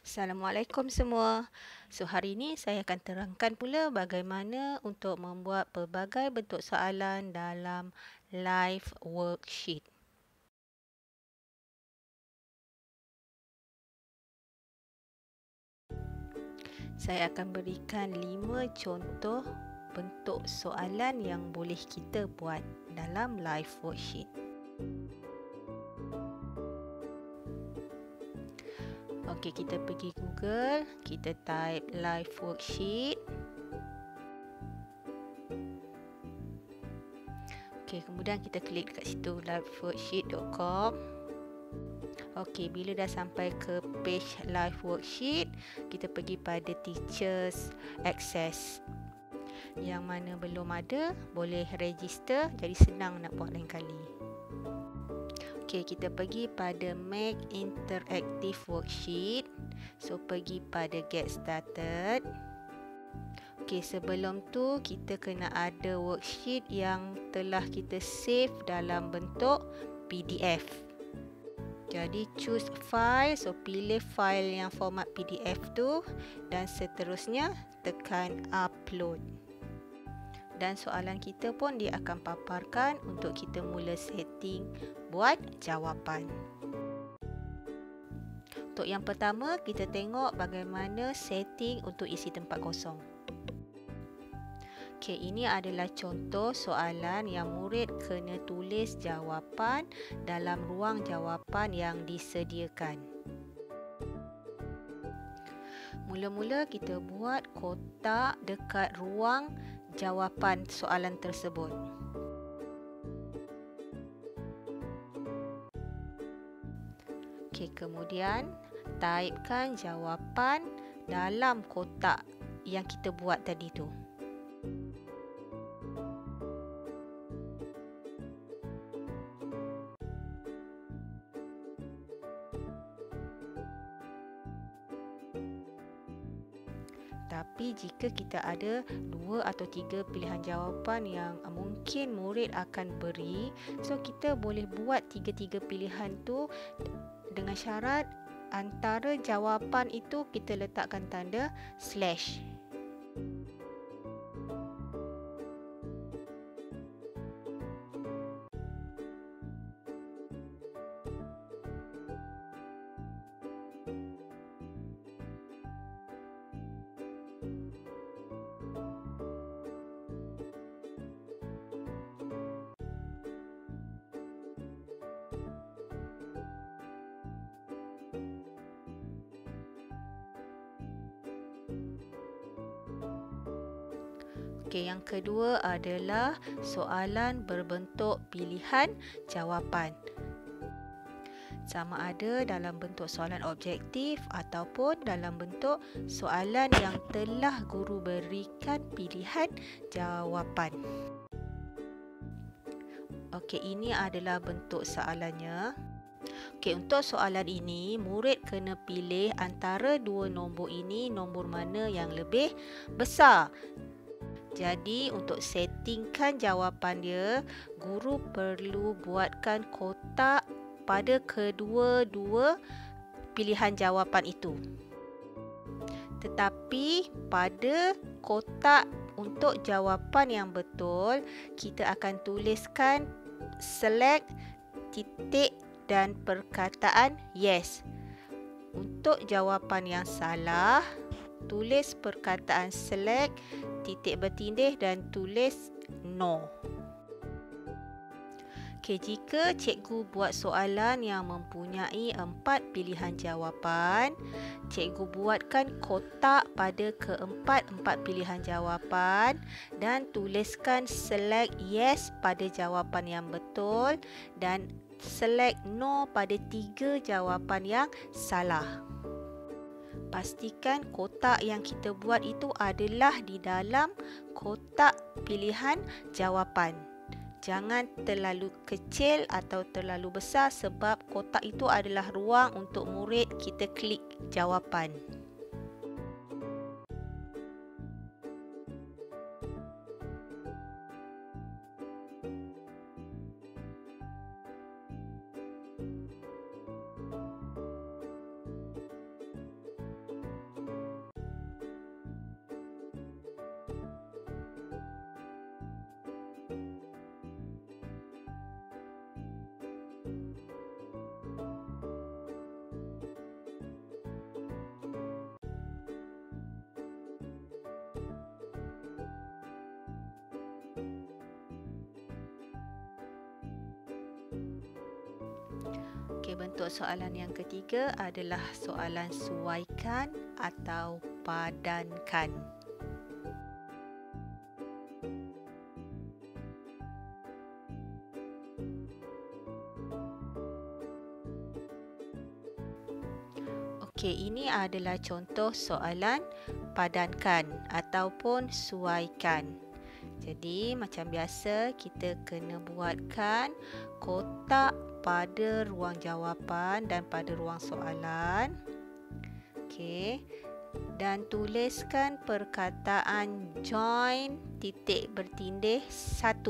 Assalamualaikum semua. So hari ini saya akan terangkan pula bagaimana untuk membuat pelbagai bentuk soalan dalam live worksheet. Saya akan berikan 5 contoh bentuk soalan yang boleh kita buat dalam live worksheet. Okey, kita pergi Google, kita type live worksheet. Okey, kemudian kita klik dekat situ liveworksheet.com. Okey, bila dah sampai ke page live worksheet, kita pergi pada teachers access. Yang mana belum ada, boleh register, jadi senang nak buat lain kali. Okey, kita pergi pada make interactive worksheet. So pergi pada get started. Okey, sebelum tu kita kena ada worksheet yang telah kita save dalam bentuk PDF. Jadi choose file, so pilih file yang format PDF tu dan seterusnya tekan upload. Dan soalan kita pun dia akan paparkan untuk kita mula setting buat jawapan. Untuk yang pertama, kita tengok bagaimana setting untuk isi tempat kosong. Okey, ini adalah contoh soalan yang murid kena tulis jawapan dalam ruang jawapan yang disediakan. Mula-mula kita buat kotak dekat ruang jawapan soalan tersebut. Okey, kemudian typekan jawapan dalam kotak yang kita buat tadi tu. Tapi jika kita ada 2 atau 3 pilihan jawapan yang mungkin murid akan beri, so kita boleh buat 3-3 pilihan tu dengan syarat antara jawapan itu kita letakkan tanda slash. Okey, yang kedua adalah soalan berbentuk pilihan jawapan. Sama ada dalam bentuk soalan objektif ataupun dalam bentuk soalan yang telah guru berikan pilihan jawapan. Okey, ini adalah bentuk soalannya. Okey, untuk soalan ini, murid kena pilih antara dua nombor ini, nombor mana yang lebih besar. Jadi, untuk settingkan jawapan dia, guru perlu buatkan kotak pada kedua-dua pilihan jawapan itu. Tetapi, pada kotak untuk jawapan yang betul, kita akan tuliskan select titik dan perkataan yes. Untuk jawapan yang salah, tulis perkataan select, titik bertindih dan tulis no. Okey, jika cikgu buat soalan yang mempunyai 4 pilihan jawapan, cikgu buatkan kotak pada keempat-empat pilihan jawapan dan tuliskan select yes pada jawapan yang betul dan select no pada 3 jawapan yang salah. Pastikan kotak yang kita buat itu adalah di dalam kotak pilihan jawapan. Jangan terlalu kecil atau terlalu besar sebab kotak itu adalah ruang untuk murid kita klik jawapan. Okey, bentuk soalan yang ketiga adalah soalan suaikan atau padankan. Okey, ini adalah contoh soalan padankan ataupun suaikan. Jadi, macam biasa kita kena buatkan kotak pada ruang jawapan dan pada ruang soalan. Okey. Dan tuliskan perkataan join titik bertindih 1.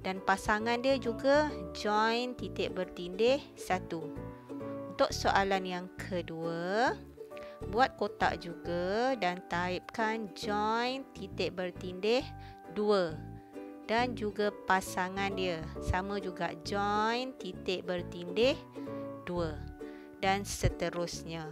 Dan pasangan dia juga join titik bertindih 1. Untuk soalan yang kedua, buat kotak juga dan taipkan join titik bertindih 2. Dan juga pasangan dia sama juga join titik bertindih 2. Dan seterusnya.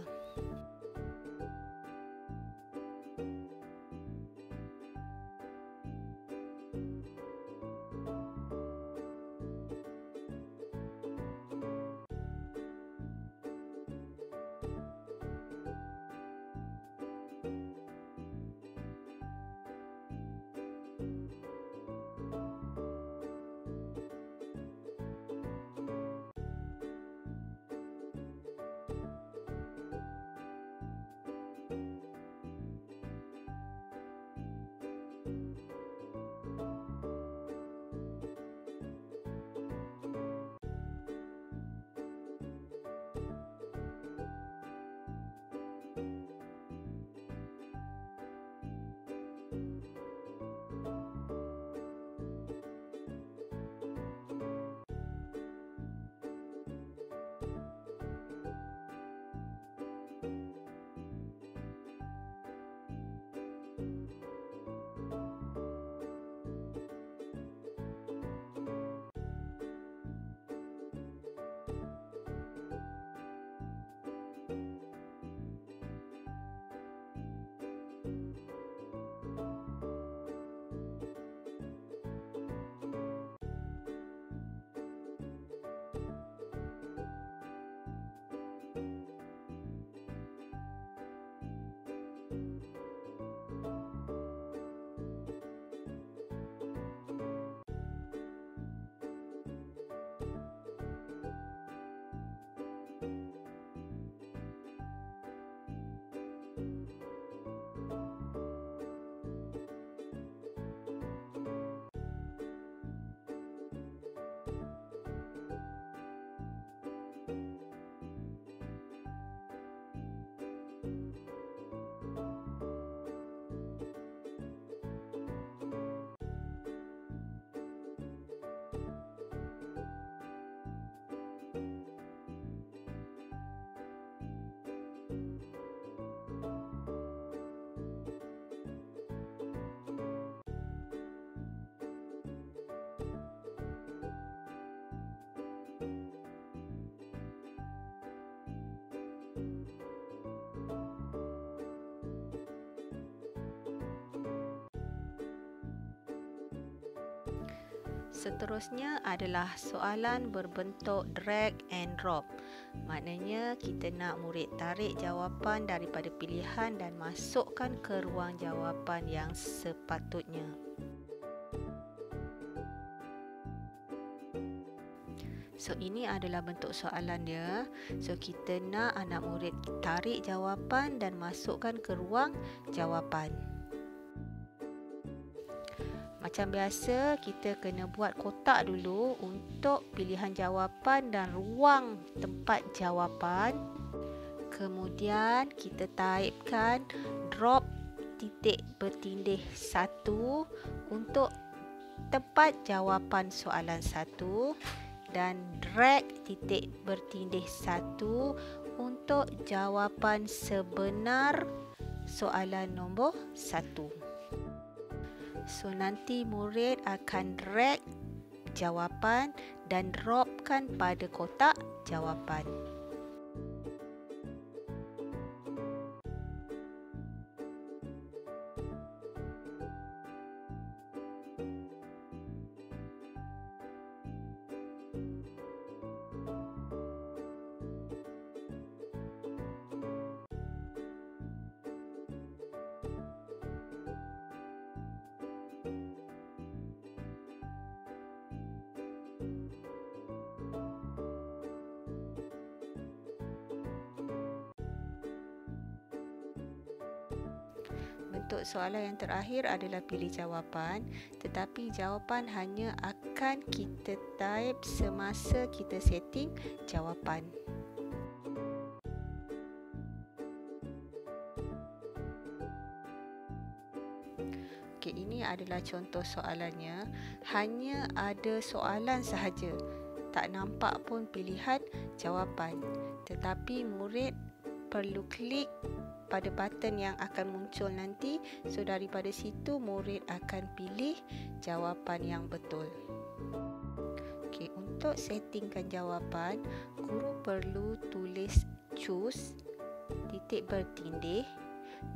Seterusnya adalah soalan berbentuk drag and drop. Maknanya kita nak murid tarik jawapan daripada pilihan dan masukkan ke ruang jawapan yang sepatutnya. So, ini adalah bentuk soalan dia. So, kita nak anak murid tarik jawapan dan masukkan ke ruang jawapan. Macam biasa, kita kena buat kotak dulu untuk pilihan jawapan dan ruang tempat jawapan. Kemudian, kita taipkan drop titik bertindih 1 untuk tempat jawapan soalan 1 dan drag titik bertindih 1 untuk jawapan sebenar soalan nombor 1. So, nanti murid akan drag jawapan dan dropkan pada kotak jawapan. untuk soalan yang terakhir adalah pilih jawapan, tetapi jawapan hanya akan kita type semasa kita setting jawapan. Okey, ini adalah contoh soalannya. Hanya ada soalan sahaja. Tak nampak pun pilihan jawapan. Tetapi murid perlu klik pada button yang akan muncul nanti. So daripada situ murid akan pilih jawapan yang betul. Okey, untuk settingkan jawapan, guru perlu tulis choose titik bertindih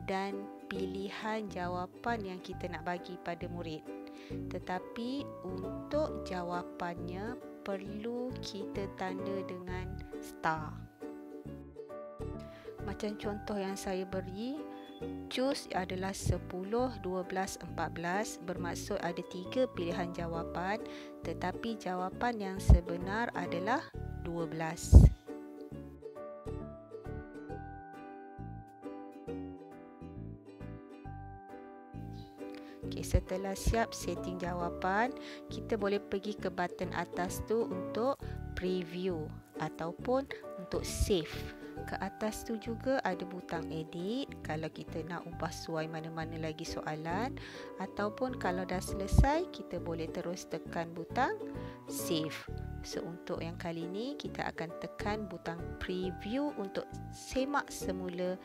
dan pilihan jawapan yang kita nak bagi pada murid. Tetapi untuk jawapannya perlu kita tanda dengan star. Macam contoh yang saya beri, choose adalah 10, 12, 14, bermaksud ada 3 pilihan jawapan, tetapi jawapan yang sebenar adalah 12. Okay, setelah siap setting jawapan, kita boleh pergi ke button atas tu untuk preview ataupun untuk save. Ke atas tu juga ada butang edit kalau kita nak ubah suai mana-mana lagi soalan, ataupun kalau dah selesai kita boleh terus tekan butang save. So untuk yang kali ni kita akan tekan butang preview untuk semak semula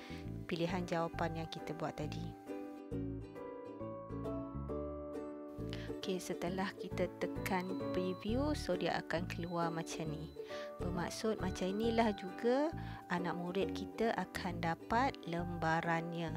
pilihan jawapan yang kita buat tadi. Okey, setelah kita tekan preview, so dia akan keluar macam ni. Bermaksud macam inilah juga anak murid kita akan dapat lembarannya.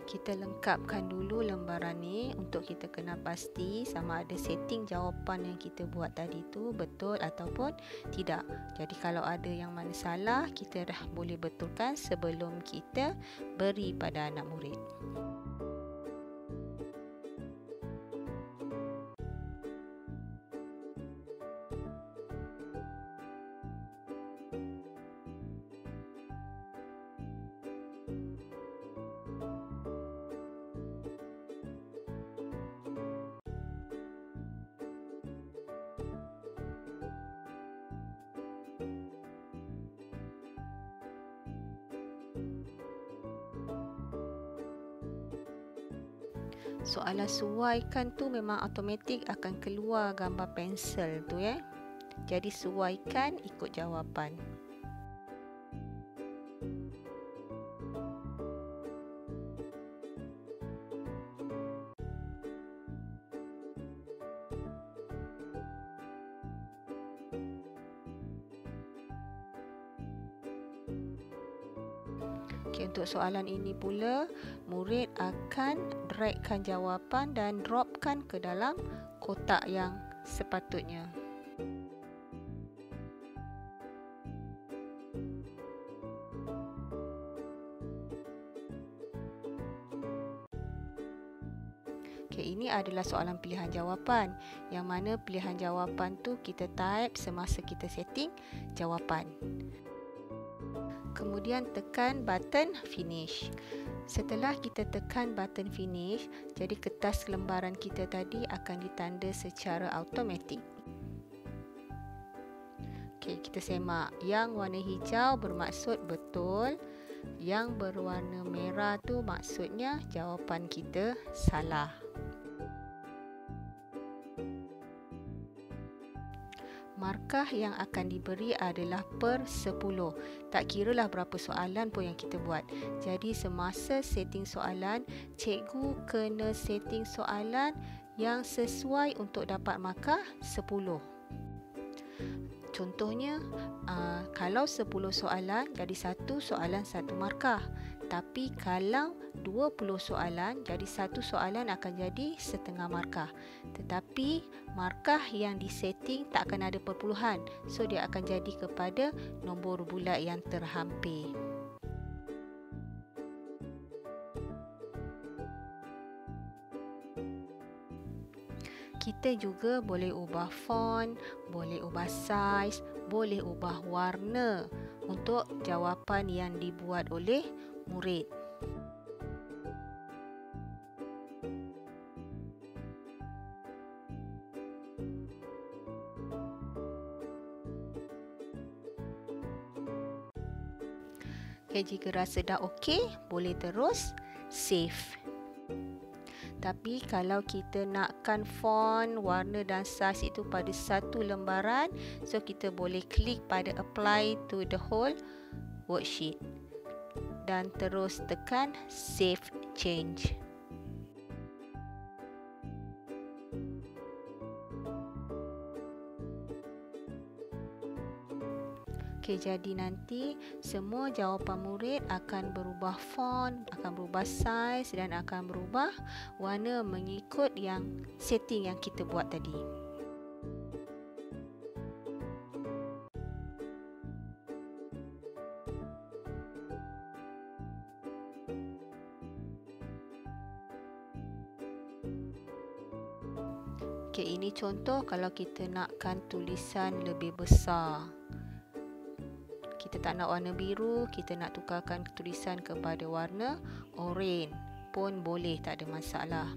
Kita lengkapkan dulu lembaran ni untuk kita kena pasti sama ada setting jawapan yang kita buat tadi tu betul ataupun tidak. Jadi kalau ada yang mana salah, kita dah boleh betulkan sebelum kita beri pada anak murid. Soalan suaikan tu memang automatik akan keluar gambar pensel tu ya. Jadi suaikan ikut jawapan. Okay, untuk soalan ini pula, murid akan dragkan jawapan dan dropkan ke dalam kotak yang sepatutnya. Okay, ini adalah soalan pilihan jawapan, yang mana pilihan jawapan tu kita type semasa kita setting jawapan. Kemudian tekan button finish. Setelah kita tekan button finish, jadi kertas lembaran kita tadi akan ditanda secara automatik. Okey, kita semak. Yang warna hijau bermaksud betul. Yang berwarna merah tu maksudnya jawapan kita salah. Markah yang akan diberi adalah per 10. Tak kiralah berapa soalan pun yang kita buat. Jadi semasa setting soalan, cikgu kena setting soalan yang sesuai untuk dapat markah 10. Contohnya, kalau 10 soalan, jadi satu soalan 1 markah. Tapi kalau 20 soalan, jadi satu soalan akan jadi setengah markah. Tetapi markah yang disetting tak akan ada perpuluhan. So dia akan jadi kepada nombor bulat yang terhampir. Kita juga boleh ubah font, boleh ubah saiz, boleh ubah warna untuk jawapan yang dibuat oleh murid. Okay, jika rasa dah okey, boleh terus save. Tapi kalau kita nakkan font, warna dan saiz itu pada satu lembaran, so kita boleh klik pada apply to the whole worksheet dan terus tekan save change. Okey, jadi nanti semua jawapan murid akan berubah font, akan berubah saiz dan akan berubah warna mengikut yang setting yang kita buat tadi. Okey, ini contoh kalau kita nakkan tulisan lebih besar. Kita tak nak warna biru, kita nak tukarkan tulisan kepada warna oranye pun boleh, tak ada masalah.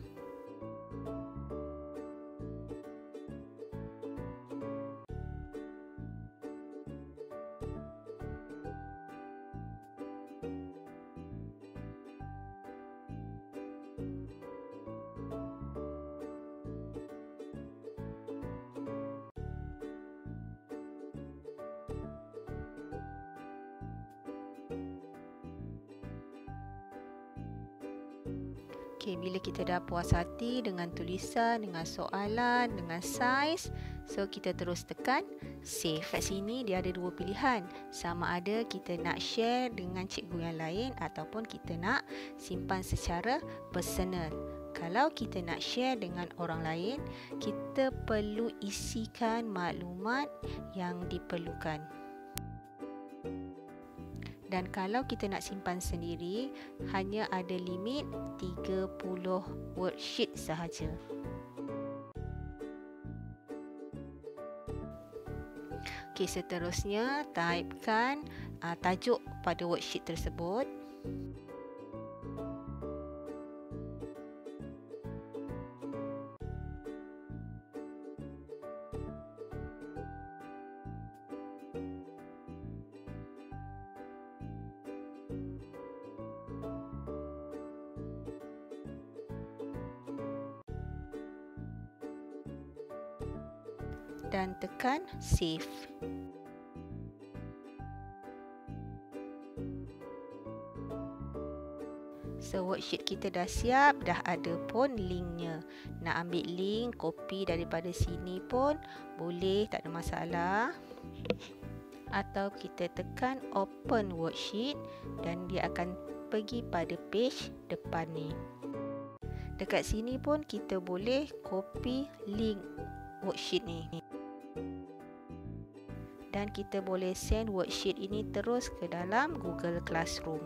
Okey, bila kita dah puas hati dengan tulisan, dengan soalan, dengan saiz, so kita terus tekan save. Kat sini dia ada dua pilihan. Sama ada kita nak share dengan cikgu yang lain ataupun kita nak simpan secara personal. Kalau kita nak share dengan orang lain, kita perlu isikan maklumat yang diperlukan. Dan kalau kita nak simpan sendiri, hanya ada limit 30 worksheet sahaja. Okey, seterusnya typekan tajuk pada worksheet tersebut. Dan tekan save. So worksheet kita dah siap, dah ada pun linknya. Nak ambil link, copy daripada sini pun boleh, tak ada masalah. Atau kita tekan open worksheet dan dia akan pergi pada page depan ni. Dekat sini pun kita boleh copy link worksheet ni. Dan kita boleh send worksheet ini terus ke dalam Google Classroom.